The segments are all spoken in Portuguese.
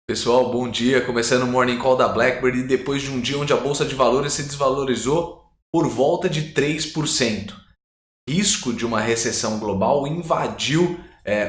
Pessoal, bom dia. Começando o Morning Call da BlackBerry depois de um dia onde a Bolsa de Valores se desvalorizou por volta de 3%. Risco de uma recessão global invadiu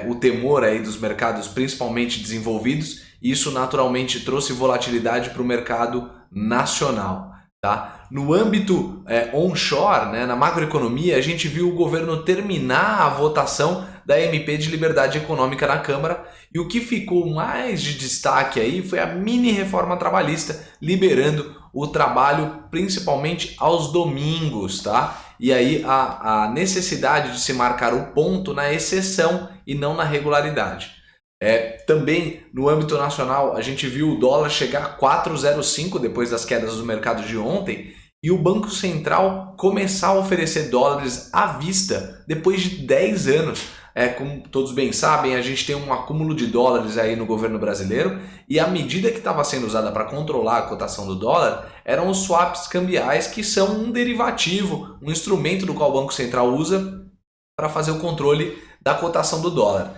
o temor aí dos mercados, principalmente desenvolvidos, e isso naturalmente trouxe volatilidade para o mercado nacional. Tá? No âmbito onshore, na macroeconomia, a gente viu o governo terminar a votação da MP de Liberdade Econômica na Câmara, e o que ficou mais de destaque aí foi a mini reforma trabalhista, liberando o trabalho principalmente aos domingos, tá? E aí a necessidade de se marcar o ponto na exceção e não na regularidade. Também no âmbito nacional a gente viu o dólar chegar a 4,05 depois das quedas do mercado de ontem, e o Banco Central começar a oferecer dólares à vista depois de 10 anos. Como todos bem sabem, a gente tem um acúmulo de dólares aí no governo brasileiro, e a medida que estava sendo usada para controlar a cotação do dólar eram os swaps cambiais, que são um derivativo, um instrumento do qual o Banco Central usa para fazer o controle da cotação do dólar.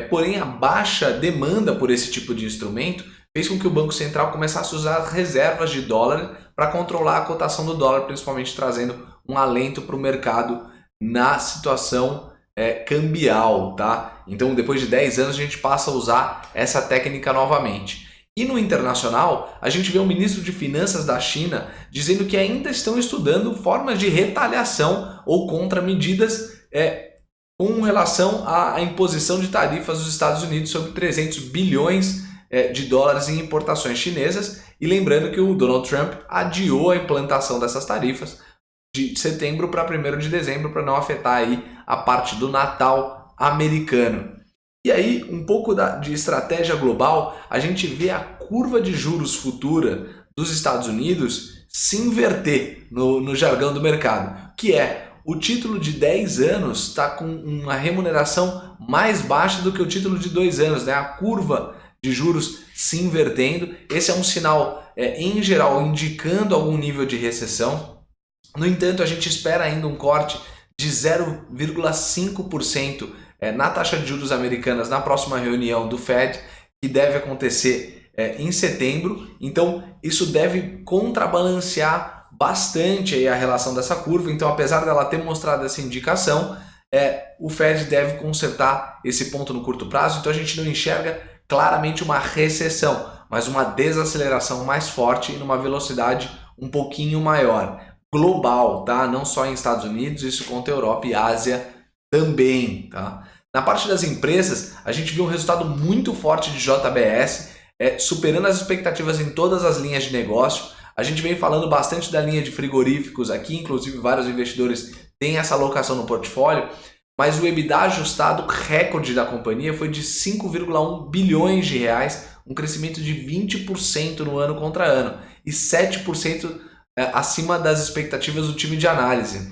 Porém, a baixa demanda por esse tipo de instrumento fez com que o Banco Central começasse a usar reservas de dólar para controlar a cotação do dólar, principalmente trazendo um alento para o mercado na situação cambial, tá? Então, depois de 10 anos, a gente passa a usar essa técnica novamente. E no internacional, a gente vê o ministro de Finanças da China dizendo que ainda estão estudando formas de retaliação ou contramedidas com relação à imposição de tarifas dos Estados Unidos sobre 300 bilhões de dólares em importações chinesas. E lembrando que o Donald Trump adiou a implantação dessas tarifas de setembro para 1º de dezembro, para não afetar aí a parte do Natal americano. E aí, um pouco de estratégia global, a gente vê a curva de juros futura dos Estados Unidos se inverter no jargão do mercado, que o título de 10 anos está com uma remuneração mais baixa do que o título de 2 anos, a curva de juros se invertendo. Esse é um sinal, em geral, indicando algum nível de recessão. No entanto, a gente espera ainda um corte de 0,5% na taxa de juros americanas na próxima reunião do Fed, que deve acontecer em setembro. Então, isso deve contrabalancear bastante aí a relação dessa curva. Então, apesar dela ter mostrado essa indicação, o Fed deve consertar esse ponto no curto prazo. Então, a gente não enxerga claramente uma recessão, mas uma desaceleração mais forte e numa velocidade um pouquinho maior. Global, tá? Não só em Estados Unidos, isso conta Europa e Ásia também, tá? Na parte das empresas, a gente viu um resultado muito forte de JBS, superando as expectativas em todas as linhas de negócio. A gente vem falando bastante da linha de frigoríficos aqui, inclusive vários investidores têm essa alocação no portfólio, mas o EBITDA ajustado recorde da companhia foi de 5,1 bilhões de reais, um crescimento de 20% no ano contra ano e 7% acima das expectativas do time de análise.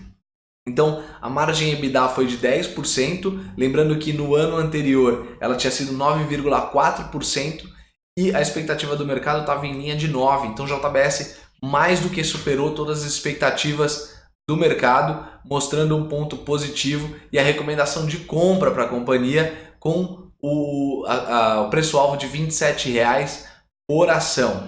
Então, a margem EBITDA foi de 10%, lembrando que no ano anterior ela tinha sido 9,4% e a expectativa do mercado estava em linha de 9%. Então, JBS mais do que superou todas as expectativas do mercado, mostrando um ponto positivo e a recomendação de compra para a companhia com o preço-alvo de R$ 27,00 por ação.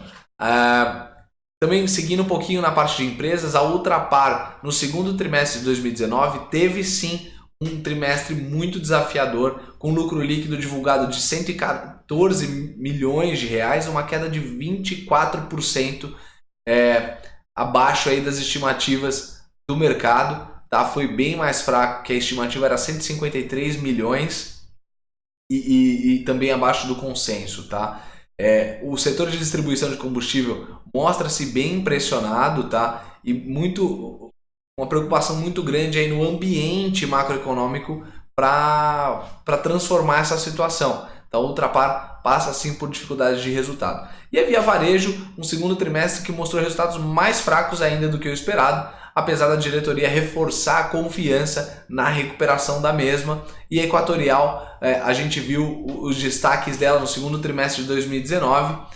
Também seguindo um pouquinho na parte de empresas, a Ultrapar no segundo trimestre de 2019 teve sim um trimestre muito desafiador, com lucro líquido divulgado de 114 milhões de reais, uma queda de 24% abaixo aí das estimativas do mercado, tá? Foi bem mais fraco, que a estimativa era 153 milhões e também abaixo do consenso, tá? O setor de distribuição de combustível mostra-se bem impressionado, tá? E uma preocupação muito grande aí no ambiente macroeconômico para transformar essa situação. Então, a Ultrapar passa sim por dificuldades de resultado. E a Via Varejo, um segundo trimestre que mostrou resultados mais fracos ainda do que o esperado, apesar da diretoria reforçar a confiança na recuperação da mesma. E a Equatorial, a gente viu os destaques dela no segundo trimestre de 2019,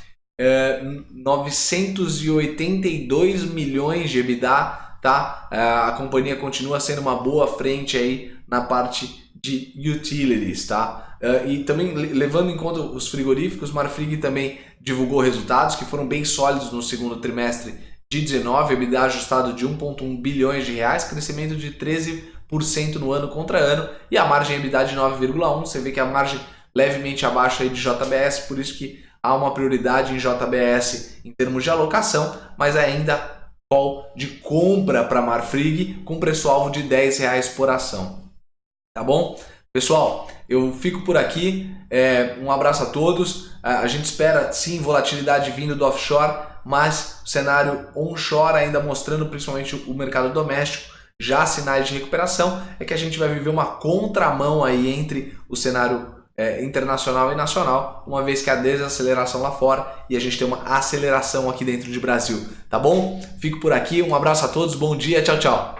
982 milhões de EBITDA, tá? A companhia continua sendo uma boa frente aí na parte de utilities, tá? E também levando em conta os frigoríficos, Marfrig também divulgou resultados que foram bem sólidos no segundo trimestre de 19, EBITDA ajustado de 1,1 bilhões de reais, crescimento de 13% no ano contra ano, e a margem EBITDA de 9,1, você vê que a margem levemente abaixo aí de JBS, por isso que há uma prioridade em JBS em termos de alocação, mas ainda call de compra para Marfrig com preço-alvo de R$10 por ação. Tá bom? Pessoal, eu fico por aqui, um abraço a todos, a gente espera sim volatilidade vindo do offshore, mas o cenário onshore ainda mostrando principalmente o mercado doméstico, já sinais de recuperação, é que a gente vai viver uma contramão aí entre o cenário internacional e nacional, uma vez que há desaceleração lá fora e a gente tem uma aceleração aqui dentro de Brasil, tá bom? Fico por aqui, um abraço a todos, bom dia, tchau, tchau!